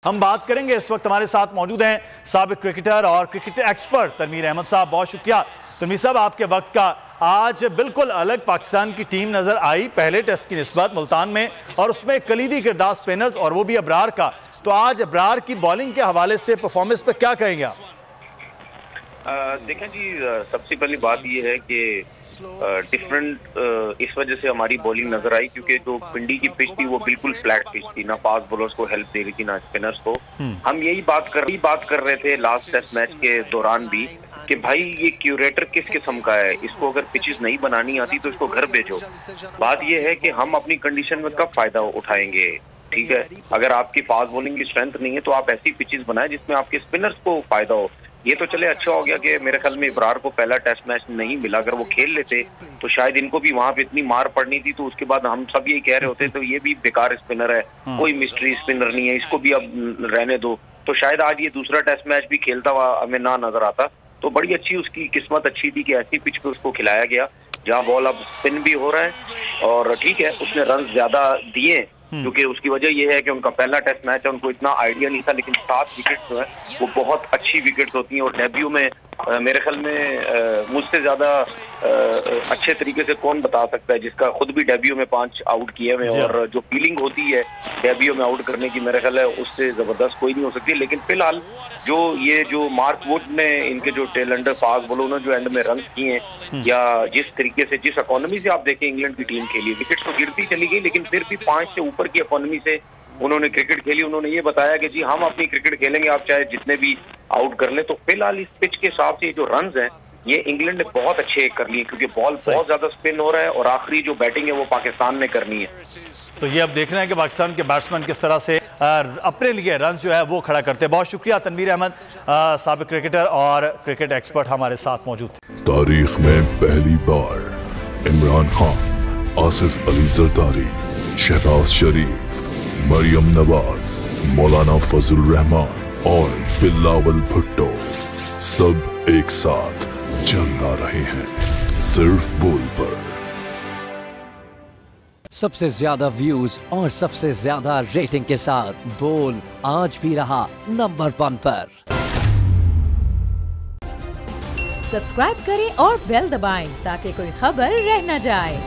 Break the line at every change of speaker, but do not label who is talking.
हम बात करेंगे। इस वक्त हमारे साथ मौजूद हैं साबिक क्रिकेटर और क्रिकेट एक्सपर्ट तनवीर अहमद साहब। बहुत शुक्रिया तनवीर साहब आपके वक्त का। आज बिल्कुल अलग पाकिस्तान की टीम नजर आई पहले टेस्ट की निस्बत मुल्तान में, और उसमें कलीदी किरदार स्पिनर्स और वो भी अबरार का। तो आज अबरार की बॉलिंग के हवाले से परफॉर्मेंस पे क्या कहेंगे आप?
देखें जी, सबसे पहली बात यह है कि डिफरेंट इस वजह से हमारी बॉलिंग नजर आई क्योंकि जो पिंडी की पिच थी वो बिल्कुल फ्लैट पिच थी, ना फास्ट बॉलर्स को हेल्प दे रही थी ना स्पिनर्स को। हम यही बात कर रहे थे लास्ट टेस्ट मैच के दौरान भी कि भाई ये क्यूरेटर किस किस्म का है, इसको अगर पिचेस नहीं बनानी आती तो इसको घर भेजो। बात यह है कि हम अपनी कंडीशन में कब फायदा उठाएंगे। ठीक है, अगर आपकी फास्ट बॉलिंग की स्ट्रेंथ नहीं है तो आप ऐसी पिचेस बनाएं जिसमें आपके स्पिनर्स को फायदा हो। ये तो चले अच्छा हो गया कि मेरे ख्याल में इब्रार को पहला टेस्ट मैच नहीं मिला, अगर वो खेल लेते तो शायद इनको भी वहां पे इतनी मार पड़नी थी, तो उसके बाद हम सब यही कह रहे होते तो ये भी बेकार स्पिनर है, कोई मिस्ट्री स्पिनर नहीं है, इसको भी अब रहने दो। तो शायद आज ये दूसरा टेस्ट मैच भी खेलता हुआ हमें ना नजर आता। तो बड़ी अच्छी उसकी किस्मत अच्छी थी कि ऐसी पिच पे उसको खिलाया गया जहाँ बॉल अब स्पिन भी हो रहा है। और ठीक है, उसने रन ज्यादा दिए क्योंकि उसकी वजह यह है कि उनका पहला टेस्ट मैच है, उनको इतना आइडिया नहीं था, लेकिन 7 विकेट जो है वो बहुत अच्छी विकेट्स होती हैं। और डेब्यू में मेरे ख्याल में मुझसे ज्यादा अच्छे तरीके से कौन बता सकता है जिसका खुद भी डेब्यू में 5 आउट किए हुए, और जो फीलिंग होती है डेब्यू में आउट करने की मेरे ख्याल है उससे जबरदस्त कोई नहीं हो सकती। लेकिन फिलहाल जो मार्क वुड ने इनके जो टेल अंडर फास्ट बॉलर ने जो एंड में रन किए हैं, या जिस तरीके से जिस इकोनॉमी से आप देखें इंग्लैंड की टीम खेली, विकेट तो गिरती चली गई लेकिन फिर भी 5 से ऊपर की इकोनॉमी से उन्होंने क्रिकेट खेली। उन्होंने ये बताया कि जी हम अपनी क्रिकेट खेलेंगे, आप चाहे जितने भी आउट कर ले। तो फिलहाल इस पिच के हिसाब से जो रन्स हैं ये इंग्लैंड ने बहुत अच्छे कर लिए क्योंकि बॉल बहुत ज्यादा स्पिन हो रहा है और आखिरी जो बैटिंग है वो पाकिस्तान ने करनी है।
तो ये अब देखना है कि पाकिस्तान के बैट्समैन किस तरह से अपने लिए रन जो है वो खड़ा करते हैं। बहुत शुक्रिया तनवीर अहमद, साबिक क्रिकेटर और क्रिकेट एक्सपर्ट हमारे साथ मौजूद थे।
तारीख में पहली बार इमरान खान, आसिफ अली जरदारी, शहबाज शरीफ, मरियम नवाज, मौलाना फजल रहमान और बिलावल भुट्टो सब एक साथ चल रहे हैं सिर्फ बोल पर।
सबसे ज्यादा व्यूज और सबसे ज्यादा रेटिंग के साथ बोल आज भी रहा नंबर 1 पर।
सब्सक्राइब करें और बेल दबाएं ताकि कोई खबर रह न जाए।